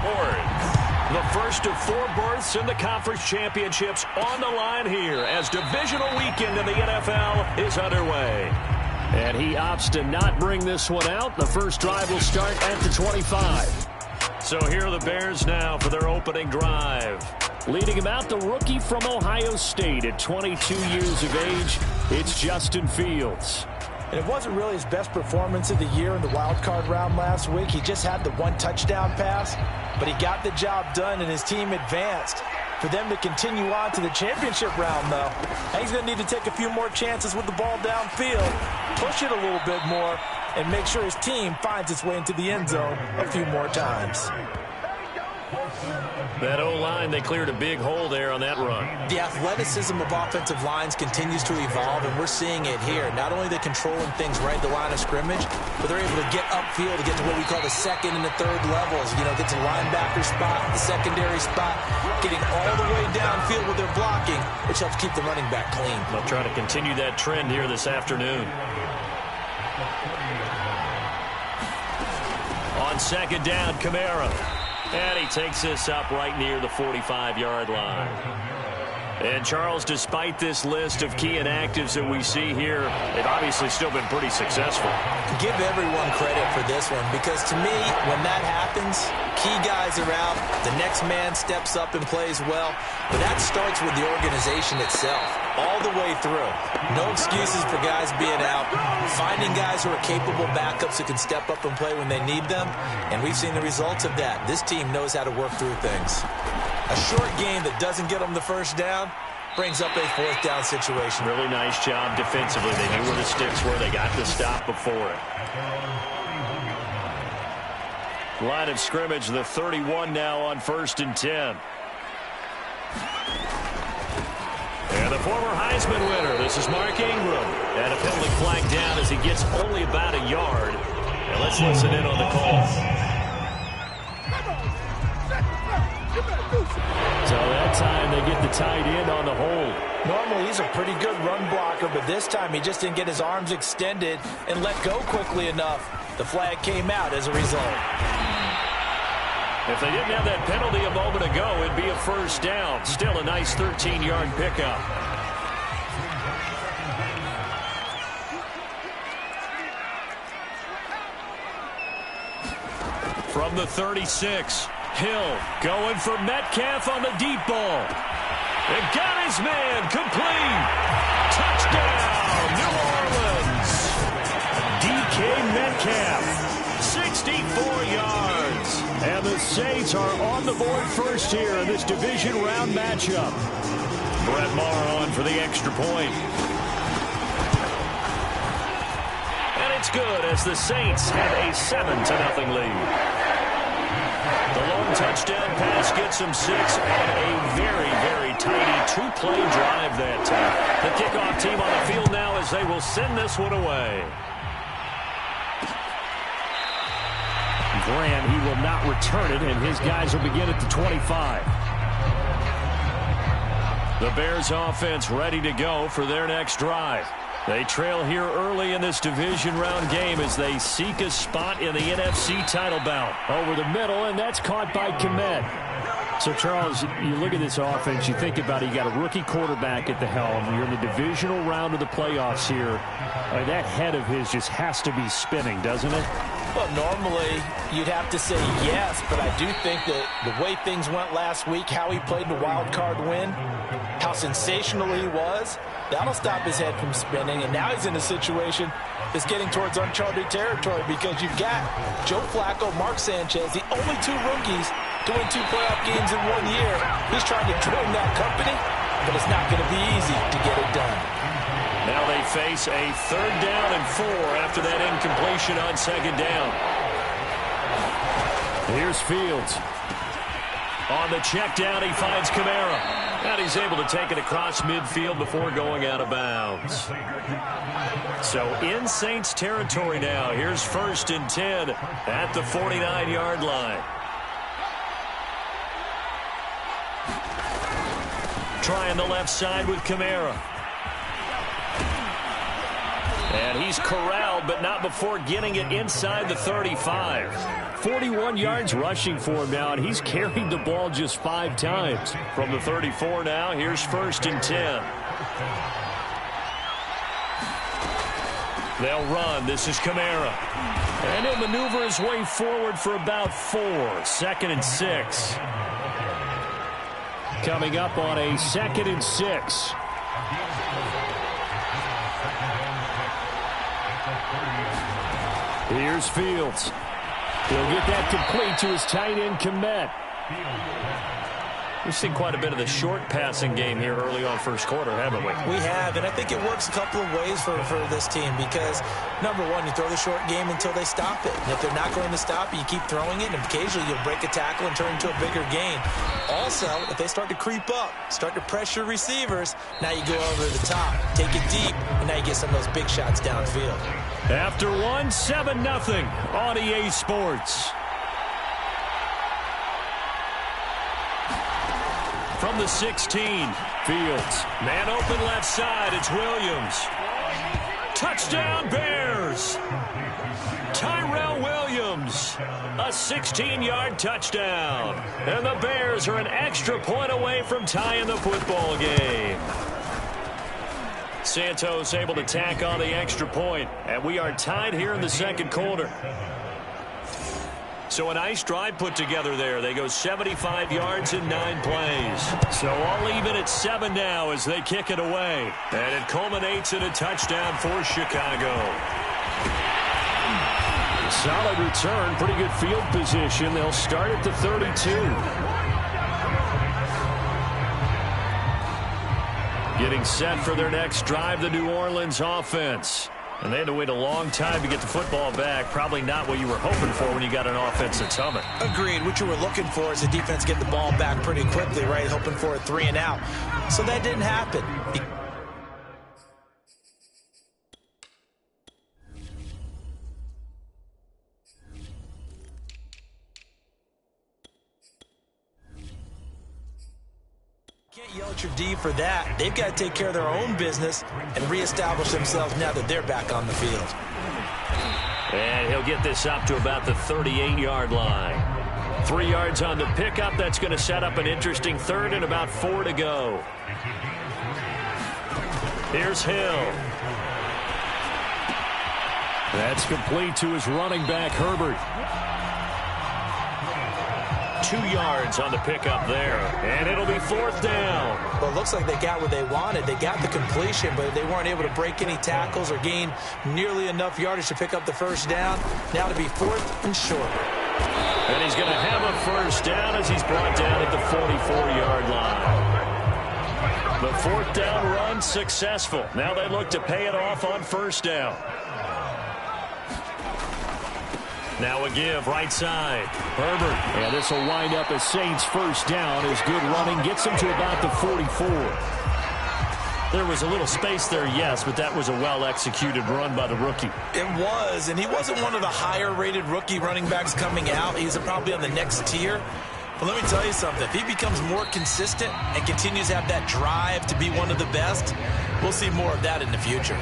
Sports. The first of 4 berths in the conference championships on the line here as divisional weekend in the NFL is underway. And he opts to not bring this one out. The first drive will start at the 25. So here are the Bears now for their opening drive. Leading him out, the rookie from Ohio State at 22 years of age, it's Justin Fields. And it wasn't really his best performance of the year in the wild card round last week. He just had the 1 touchdown pass, but he got the job done and his team advanced. For them to continue on to the championship round, though, and he's going to need to take a few more chances with the ball downfield, push it a little bit more, and make sure his team finds its way into the end zone a few more times. That O-line, they cleared a big hole there on that run. The athleticism of offensive lines continues to evolve, and we're seeing it here. Not only are they controlling things right at the line of scrimmage, but they're able to get upfield to get to what we call the second and the third levels. You know, get to the linebacker spot, the secondary spot, getting all the way downfield with their blocking, which helps keep the running back clean. They'll try to continue that trend here this afternoon. On second down, Kamara. And he takes this up right near the 45-yard line. And, Charles, despite this list of key inactives that we see here, they've obviously still been pretty successful. Give everyone credit for this one because, to me, when that happens, key guys are out, the next man steps up and plays well. But that starts with the organization itself, all the way through. No excuses for guys being out, finding guys who are capable backups who can step up and play when they need them, and we've seen the results of that. This team knows how to work through things. A short game that doesn't get them the first down brings up a 4th down situation. Really nice job defensively. They knew where the sticks were. They got the stop before it. Line of scrimmage, the 31 now on 1st and 10. And the former Heisman winner, this is Mark Ingram. And a penalty flag down as he gets only about a yard. And let's listen in on the call. So that time they get the tight end on the hold. Normally he's a pretty good run blocker, but this time he just didn't get his arms extended and let go quickly enough. The flag came out as a result. If they didn't have that penalty a moment ago, it'd be a 1st down. Still a nice 13-yard pickup. From the 36, Hill going for Metcalf on the deep ball. And got his man complete. Touchdown, New Orleans. DK Metcalf, 64 yards. And the Saints are on the board first here in this division round matchup. Brett Maher on for the extra point. And it's good as the Saints have a 7-0 lead. The long touchdown pass gets them 6 and a very, very tidy 2-play drive that time. The kickoff team on the field now as they will send this one away. Graham, he will not return it, and his guys will begin at the 25. The Bears offense ready to go for their next drive. They trail here early in this division round game as they seek a spot in the NFC title bout. Over the middle, and that's caught by Komet. So, Charles, you look at this offense, you think about it, you got a rookie quarterback at the helm. You're in the divisional round of the playoffs here. That head of his just has to be spinning, doesn't it? Well, normally you'd have to say yes, but I do think that the way things went last week, how he played the wild card win, how sensational he was, that'll stop his head from spinning. And now he's in a situation that's getting towards uncharted territory because you've got Joe Flacco, Mark Sanchez, the only 2 rookies to win 2 playoff games in 1 year. He's trying to join that company, but it's not going to be easy to get it done. Now they face a 3rd down and 4 after that incompletion on 2nd down. Here's Fields. On the check down, he finds Kamara. And he's able to take it across midfield before going out of bounds. So in Saints territory now. Here's 1st and 10 at the 49-yard line. Trying the left side with Kamara. And he's corralled, but not before getting it inside the 35. 41 yards rushing for him now, and he's carried the ball just 5 times. From the 34 now, here's 1st and 10. They'll run. This is Kamara. And he'll maneuver his way forward for about 4. 2nd and 6. Coming up on a 2nd and 6. Here's Fields. He'll get that complete to his tight end, Komet. We've seen quite a bit of the short passing game here early on first quarter, haven't we? We have, and I think it works a couple of ways for this team because, number one, you throw the short game until they stop it. And if they're not going to stop it, you keep throwing it, and occasionally you'll break a tackle and turn into a bigger gain. Also, if they start to creep up, start to pressure receivers, now you go over the top, take it deep, and now you get some of those big shots downfield. After 1, 7-0 on EA Sports. From the 16, Fields. Man open left side, it's Williams. Touchdown Bears! Tyrell Williams, a 16-yard touchdown. And the Bears are an extra point away from tying the football game. Santos able to tack on the extra point, and we are tied here in the second quarter. So a nice drive put together there. They go 75 yards in 9 plays. So all even at 7 now as they kick it away. And it culminates in a touchdown for Chicago. Solid return, pretty good field position. They'll start at the 32. Getting set for their next drive, the New Orleans offense. And they had to wait a long time to get the football back. Probably not what you were hoping for when you got an offense that's humming. Agreed. What you were looking for is the defense get the ball back pretty quickly, right? Hoping for a 3 and out. So that didn't happen. Can't yell at your D for that. They've got to take care of their own business and reestablish themselves now that they're back on the field. And he'll get this up to about the 38-yard line. 3 yards on the pickup. That's going to set up an interesting 3rd and about 4 to go. Here's Hill. That's complete to his running back, Herbert. 2 yards on the pickup there. And it'll be 4th down. Well, it looks like they got what they wanted. They got the completion, but they weren't able to break any tackles or gain nearly enough yardage to pick up the first down. Now to be 4th and short. And he's going to have a first down as he's brought down at the 44-yard line. The 4th down run successful. Now they look to pay it off on first down. Now a give, right side. Herbert. And this will wind up as Saints first down as good running gets him to about the 44. There was a little space there, yes, but that was a well-executed run by the rookie. It was, and he wasn't one of the higher-rated rookie running backs coming out. He's probably on the next tier. But let me tell you something. If he becomes more consistent and continues to have that drive to be one of the best, we'll see more of that in the future.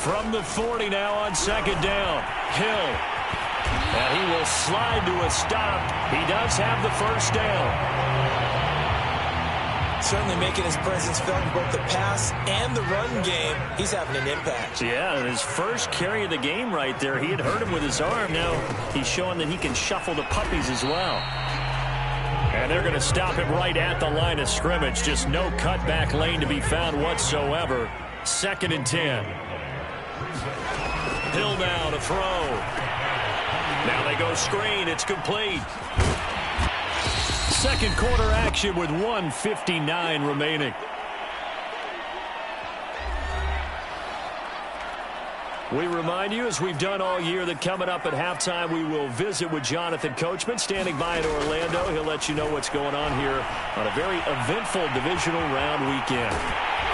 From the 40 now on 2nd down. Hill. And he will slide to a stop. He does have the first down. Certainly making his presence felt in both the pass and the run game. He's having an impact. Yeah, his first carry of the game right there. He had hurt him with his arm. Now he's showing that he can shuffle the puppies as well. And they're going to stop him right at the line of scrimmage. Just no cutback lane to be found whatsoever. 2nd and 10. Hill now to throw. Now they go screen. It's complete. Second quarter action with 1:59 remaining. We remind you, as we've done all year, that coming up at halftime, we will visit with Jonathan Coachman, standing by in Orlando. He'll let you know what's going on here on a very eventful divisional round weekend.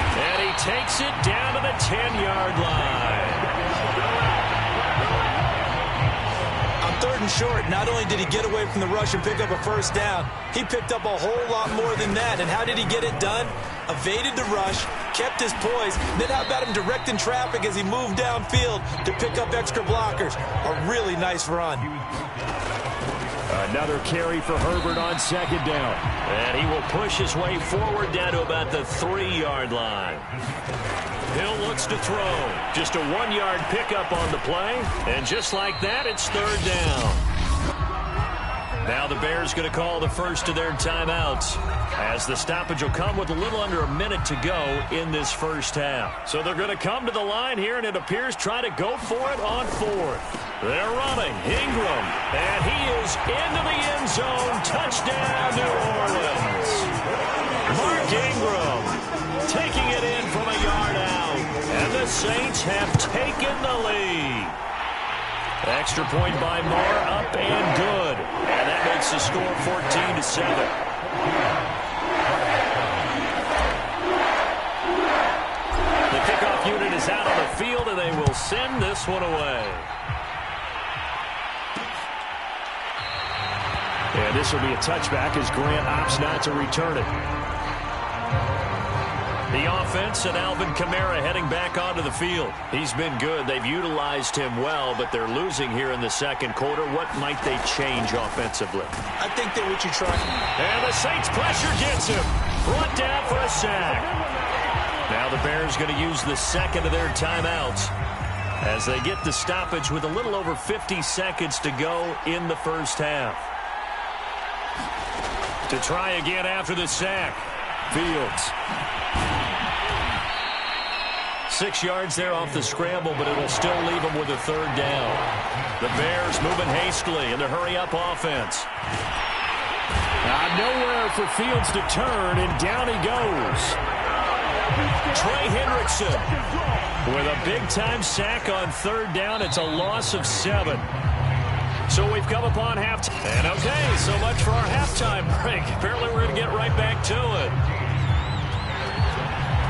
And he takes it down to the 10-yard line. On 3rd and short, not only did he get away from the rush and pick up a first down, he picked up a whole lot more than that. And how did he get it done? evaded the rush, kept his poise. Then how about him directing traffic as he moved downfield to pick up extra blockers? A really nice run. Another carry for Herbert on second down. And he will push his way forward down to about the 3-yard line. Hill looks to throw. Just a 1-yard pickup on the play. And just like that, it's third down. Now the Bears going to call the first of their timeouts, as the stoppage will come with a little under a minute to go in this first half. So they're going to come to the line here, and it appears try to go for it on fourth. They're running. Ingram, and he is into the end zone. Touchdown, New Orleans. Mark Ingram taking it in from a yard out, and the Saints have taken the lead. Extra point by Moore, up and good. And that makes the score 14-7. The kickoff unit is out on the field, and they will send this one away. And this will be a touchback as Grant opts not to return it. The offense and Alvin Kamara heading back onto the field. He's been good. They've utilized him well, but they're losing here in the second quarter. What might they change offensively? I think that what you try. And the Saints pressure gets him. Brought down for a sack. Now the Bears going to use the second of their timeouts as they get the stoppage with a little over 50 seconds to go in the first half. To try again after the sack. Fields. 6 yards there off the scramble, but it'll still leave them with a third down. The Bears moving hastily in the hurry-up offense. Nowhere for Fields to turn, and down he goes. Trey Hendrickson with a big-time sack on third down. It's a loss of 7. So we've come upon halftime. And okay, so much for our halftime break. Apparently we're going to get right back to it.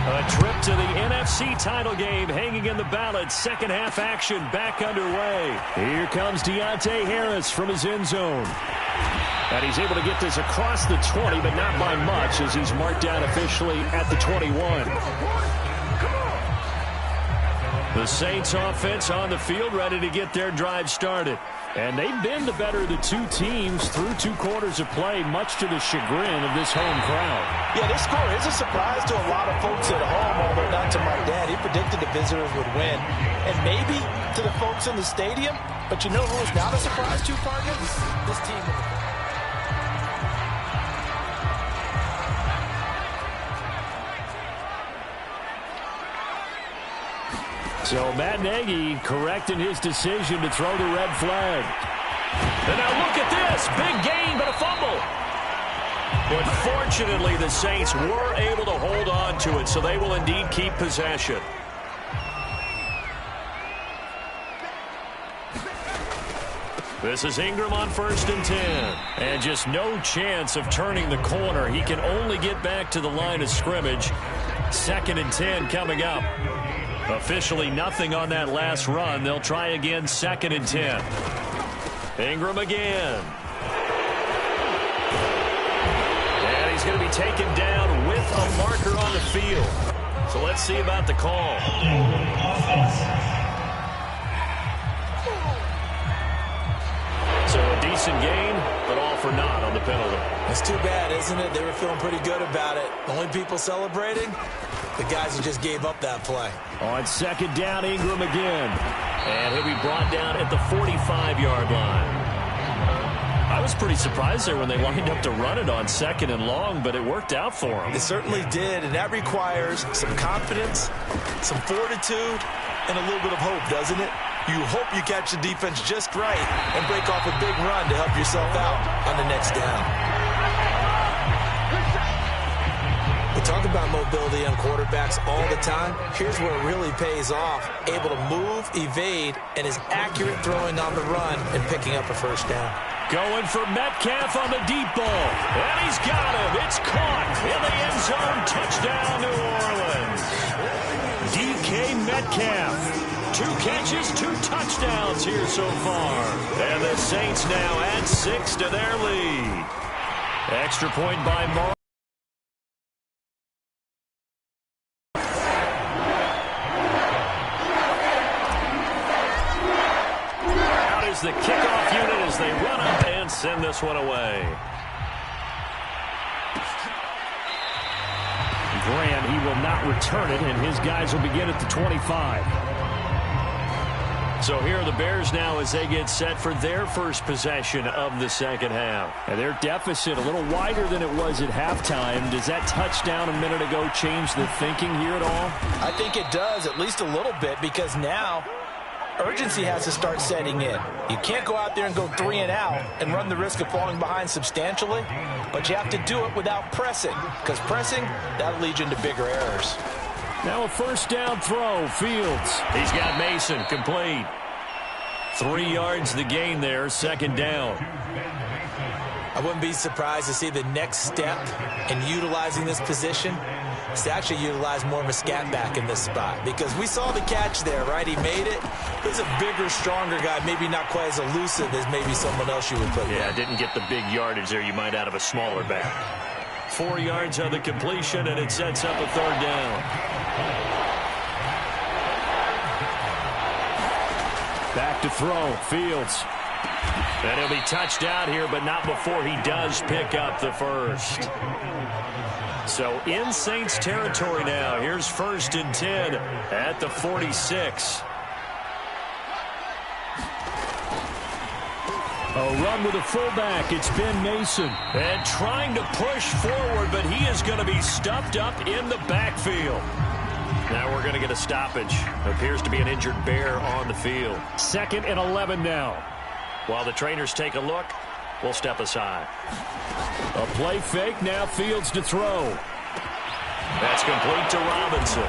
A trip to the NFC title game hanging in the balance. Second half action back underway. Here comes Deontay Harris from his end zone. And he's able to get this across the 20, but not by much, as he's marked down officially at the 21. The Saints offense on the field, ready to get their drive started. And they've been the better of the two teams through 2 quarters of play, much to the chagrin of this home crowd. Yeah, this score is a surprise to a lot of folks at home, although not to my dad. He predicted the visitors would win. And maybe to the folks in the stadium, but you know who is not a surprise to, Parker? This team. So Matt Nagy correcting his decision to throw the red flag. And now look at this. Big gain, but a fumble. But fortunately, the Saints were able to hold on to it, so they will indeed keep possession. This is Ingram on 1st and 10. And just no chance of turning the corner. He can only get back to the line of scrimmage. 2nd and 10 coming up. Officially nothing on that last run. They'll try again, 2nd and 10. Ingram again. And he's going to be taken down with a marker on the field. So let's see about the call. So a decent gain, but all for naught on the penalty. That's too bad, isn't it? They were feeling pretty good about it. The only people celebrating, the guys who just gave up that play. On 2nd down, Ingram again. And he'll be brought down at the 45-yard line. I was pretty surprised there when they lined up to run it on 2nd and long, but it worked out for them. It certainly did, and that requires some confidence, some fortitude, and a little bit of hope, doesn't it? You hope you catch the defense just right and break off a big run to help yourself out on the next down. We talk about mobility on quarterbacks all the time. Here's where it really pays off. Able to move, evade, and is accurate throwing on the run and picking up a first down. Going for Metcalf on the deep ball. And he's got him. It's caught in the end zone. Touchdown, New Orleans. DK Metcalf. 2 catches, 2 touchdowns here so far. And the Saints now add 6 to their lead. Extra point by Mark. send this one away. Grant, he will not return it, and his guys will begin at the 25. So here are the Bears now as they get set for their first possession of the second half. And their deficit a little wider than it was at halftime. Does that touchdown a minute ago change the thinking here at all? I think it does, at least a little bit, because now urgency has to start setting in. You can't go out there and go 3 and out and run the risk of falling behind substantially, but you have to do it without pressing, because pressing, that'll lead you into bigger errors. Now a first down throw, Fields. He's got Mason complete. 3 yards the gain there, second down. I wouldn't be surprised to see the next step in utilizing this position is to actually utilize more of a scat back in this spot, because we saw the catch there, right? He made it. He's a bigger, stronger guy, maybe not quite as elusive as maybe someone else you would put there. Yeah, didn't get the big yardage there you might out of a smaller back. 4 yards on the completion, and it sets up a third down. Back to throw, Fields. And he'll be touched out here, but not before he does pick up the first. So in Saints territory now. Here's 1st and 10 at the 46. A run with a fullback. It's Ben Mason. And trying to push forward, but he is going to be stuffed up in the backfield. Now we're going to get a stoppage. Appears to be an injured Bear on the field. 2nd and 11 now. While the trainers take a look, we'll step aside. A play fake, now Fields to throw. That's complete to Robinson.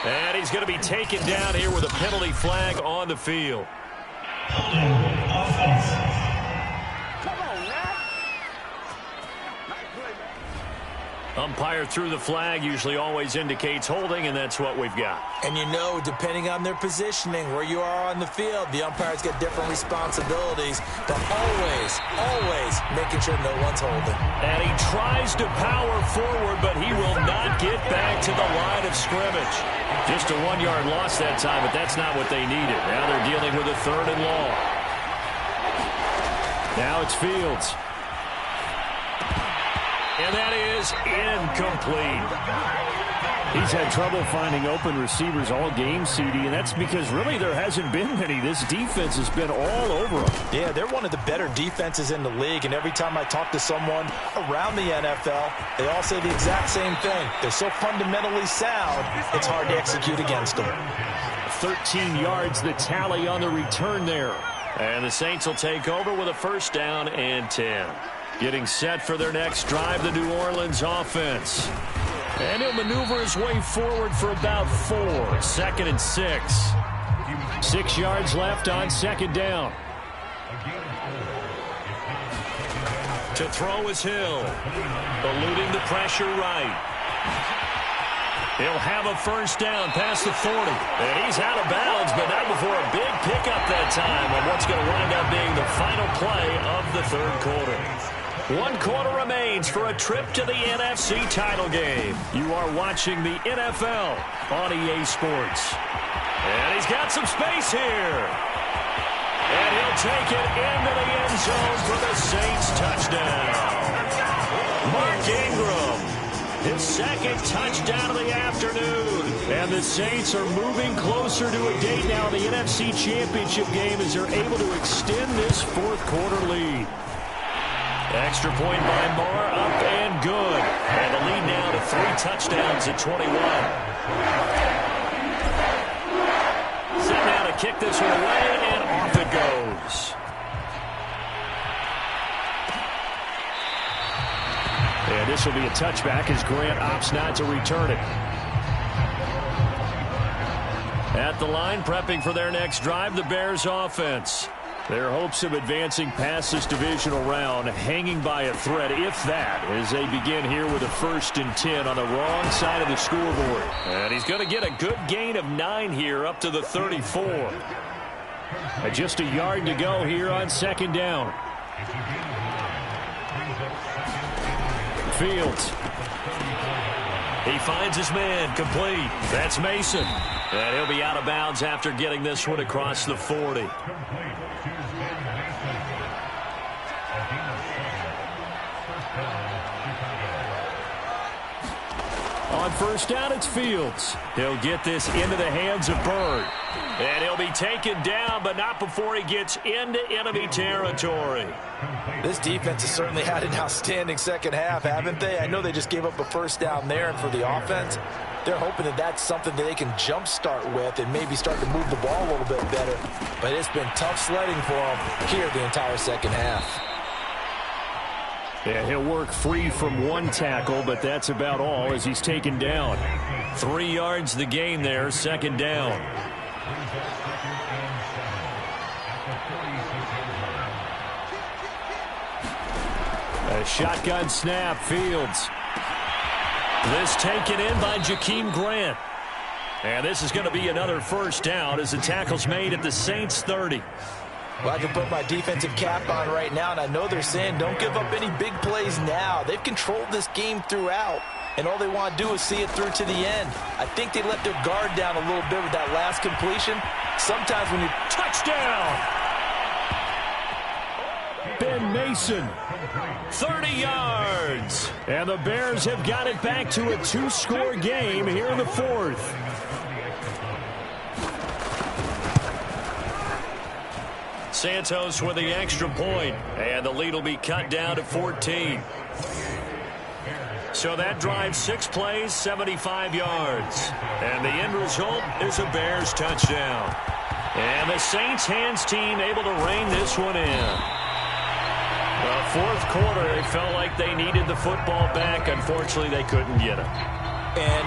And he's going to be taken down here with a penalty flag on the field. Umpire threw the flag, usually always indicates holding, and that's what we've got. And you know, depending on their positioning, where you are on the field, the umpires get different responsibilities, but always making sure no one's holding. And he tries to power forward, but he will not get back to the line of scrimmage. Just a 1-yard loss that time, but that's not what they needed. Now they're dealing with a 3rd and long. Now it's Fields. And that is incomplete. He's had trouble finding open receivers all game, CD, and that's because really there hasn't been many. This defense has been all over them. Yeah, they're one of the better defenses in the league, and every time I talk to someone around the NFL, they all say the exact same thing. They're so fundamentally sound, it's hard to execute against them. 13 yards, the tally on the return there. And the Saints will take over with a 1st down and 10. Getting set for their next drive, the New Orleans offense. And he'll maneuver his way forward for about 4. 2nd and 6. 6 yards left on 2nd down. To throw is Hill. Eluding the pressure right. He'll have a 1st down past the 40. And he's out of bounds, but not before a big pickup that time on what's going to wind up being the final play of the 3rd quarter. 1 quarter remains for a trip to the NFC title game. You are watching the NFL on EA Sports. And he's got some space here. And he'll take it into the end zone for the Saints touchdown. Mark Ingram, his 2nd touchdown of the afternoon. And the Saints are moving closer to a date now in the NFC Championship game as they're able to extend this 4th quarter lead. Extra point by Marr, up and good. And the lead now to 3 touchdowns at 21. Set now to kick this one away, and off it goes. And this will be a touchback as Grant opts not to return it. At the line, prepping for their next drive, the Bears offense. Their hopes of advancing past this divisional round hanging by a thread, if that, as they begin here with a 1st and 10 on the wrong side of the scoreboard. And he's going to get a good gain of 9 here up to the 34. Just a yard to go here on 2nd down. Fields. He finds his man complete. That's Mason. And he'll be out of bounds after getting this one across the 40. On first down, it's Fields. He'll get this into the hands of Bird. And he'll be taken down, but not before he gets into enemy territory. This defense has certainly had an outstanding second half, haven't they? I know they just gave up a first down there, and for the offense, they're hoping that that's something that they can jumpstart with and maybe start to move the ball a little bit better. But it's been tough sledding for them here the entire second half. Yeah, he'll work free from one tackle, but that's about all as he's taken down. 3 yards the gain there, second down. A shotgun snap, Fields. This taken in by Jakeem Grant. And this is going to be another first down as the tackle's made at the Saints 30. Well, I can put my defensive cap on right now, and I know they're saying don't give up any big plays now. They've controlled this game throughout, and all they want to do is see it through to the end. I think they let their guard down a little bit with that last completion. Sometimes when you... Touchdown! Ben Mason. 30 yards. And the Bears have got it back to a 2-score game here in the fourth. Santos with the extra point, and the lead will be cut down to 14. So that drives 6 plays, 75 yards. And the end result is a Bears touchdown. And the Saints hands team able to rein this one in. The fourth quarter, they felt like they needed the football back. Unfortunately, they couldn't get it. And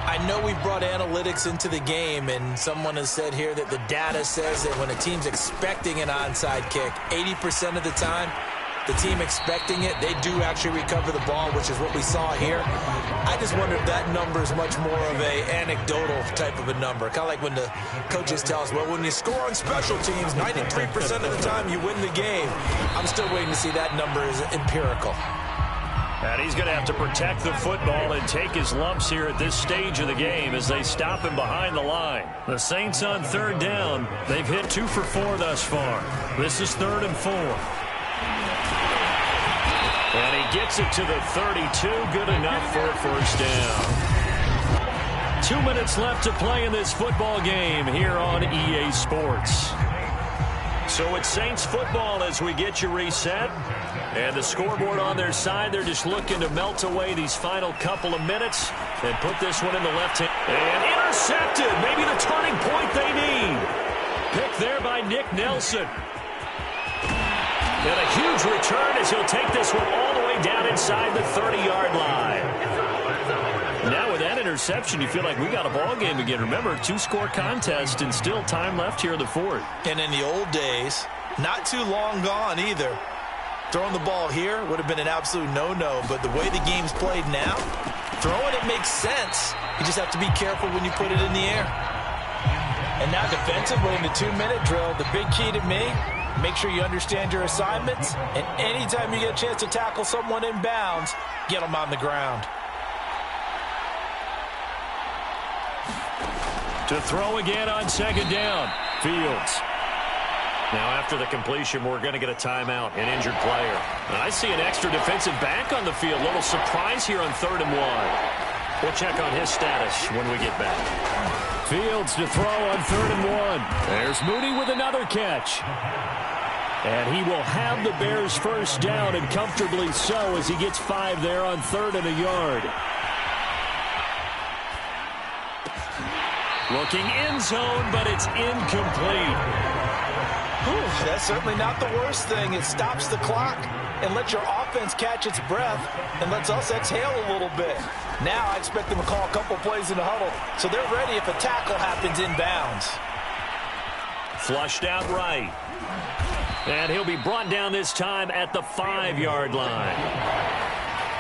I know we brought analytics into the game, and someone has said here that the data says that when a team's expecting an onside kick, 80% of the time, the team expecting it, they do actually recover the ball, which is what we saw here. I just wonder if that number is much more of a anecdotal type of a number. Kind of like when the coaches tell us, well, when you score on special teams, 93% of the time you win the game. I'm still waiting to see that number is empirical. And he's going to have to protect the football and take his lumps here at this stage of the game as they stop him behind the line. The Saints on third down. They've hit 2 for 4 thus far. This is 3rd and 4. And he gets it to the 32. Good enough for a first down. 2 minutes left to play in this football game here on EA Sports. So it's Saints football as we get you reset. And the scoreboard on their side, they're just looking to melt away these final couple of minutes and put this one in the left hand. And intercepted. Maybe the turning point they need. Picked there by Nick Nelson. And a huge return as he'll take this one all the way down inside the 30-yard line. Now with that interception, you feel like we got a ball game again. Remember, 2-score contest and still time left here in the fourth. And in the old days, not too long gone either. Throwing the ball here would have been an absolute no-no, but the way the game's played now, throwing it makes sense. You just have to be careful when you put it in the air. And now defensively in the 2-minute drill, the big key to me, make sure you understand your assignments, and anytime you get a chance to tackle someone in bounds, get them on the ground. To throw again on second down, Fields. Now after the completion, we're going to get a timeout, an injured player. And I see an extra defensive back on the field. Little surprise here on 3rd and 1. We'll check on his status when we get back. Fields to throw on 3rd and 1. There's Mooney with another catch. And he will have the Bears first down, and comfortably so as he gets 5 there on 3rd and a yard. Looking end zone, but it's incomplete. Whew, that's certainly not the worst thing. It stops the clock and lets your offense catch its breath and lets us exhale a little bit. Now I expect them to call a couple plays in the huddle, so they're ready if a tackle happens inbounds. Flushed out right. And he'll be brought down this time at the 5-yard line.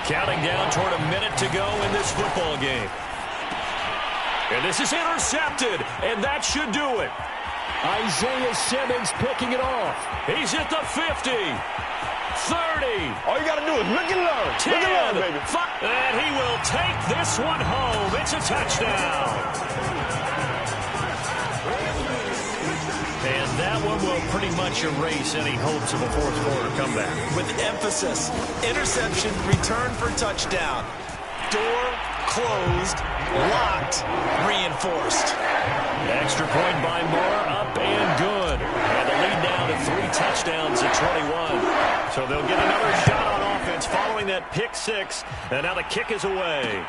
Counting down toward a minute to go in this football game. And this is intercepted, and that should do it. Isaiah Simmons picking it off. He's at the 50. 30. All you got to do is look and learn. 10. Look and learn, baby. 5. And he will take this one home. It's a touchdown. And that one will pretty much erase any hopes of a fourth quarter comeback. With emphasis, interception, return for touchdown. Door closed, locked, reinforced. Extra point by Moore, up and good. And the lead now to 3 touchdowns at 21. So they'll get another shot on offense following that pick 6. And now the kick is away.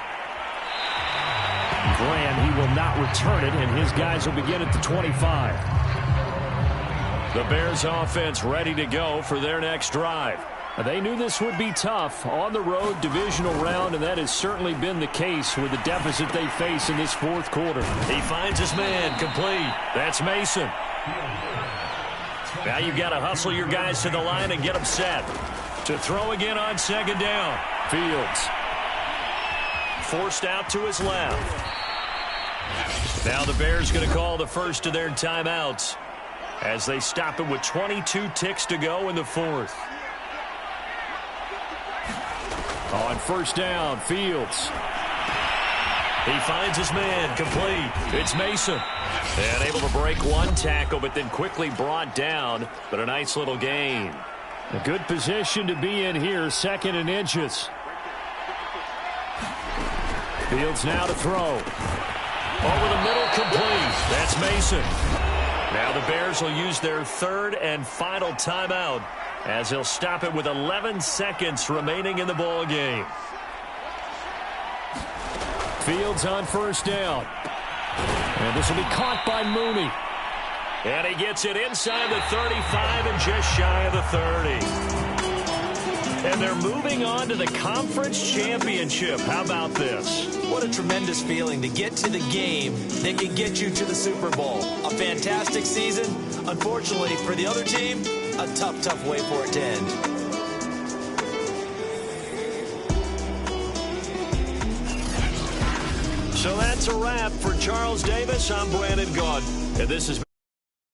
Graham, he will not return it, and his guys will begin at the 25. The Bears offense ready to go for their next drive. They knew this would be tough on the road, divisional round, and that has certainly been the case with the deficit they face in this fourth quarter. He finds his man, complete. That's Mason. Now you've got to hustle your guys to the line and get them set. To throw again on second down. Fields. Forced out to his left. Now the Bears going to call the first of their timeouts as they stop it with 22 ticks to go in the fourth. On first down, Fields. He finds his man, complete. It's Mason. And able to break one tackle, but then quickly brought down. But a nice little gain. A good position to be in here, 2nd and inches. Fields now to throw. Over the middle, complete. That's Mason. Now the Bears will use their 3rd and final timeout as they'll stop it with 11 seconds remaining in the ball game. Fields on first down. And this will be caught by Mooney. And he gets it inside the 35 and just shy of the 30. And they're moving on to the conference championship. How about this? What a tremendous feeling to get to the game that can get you to the Super Bowl. A fantastic season. Unfortunately, for the other team, a tough, tough way for it to end. So that's a wrap for Charles Davis. I'm Brandon Gaudin. And this is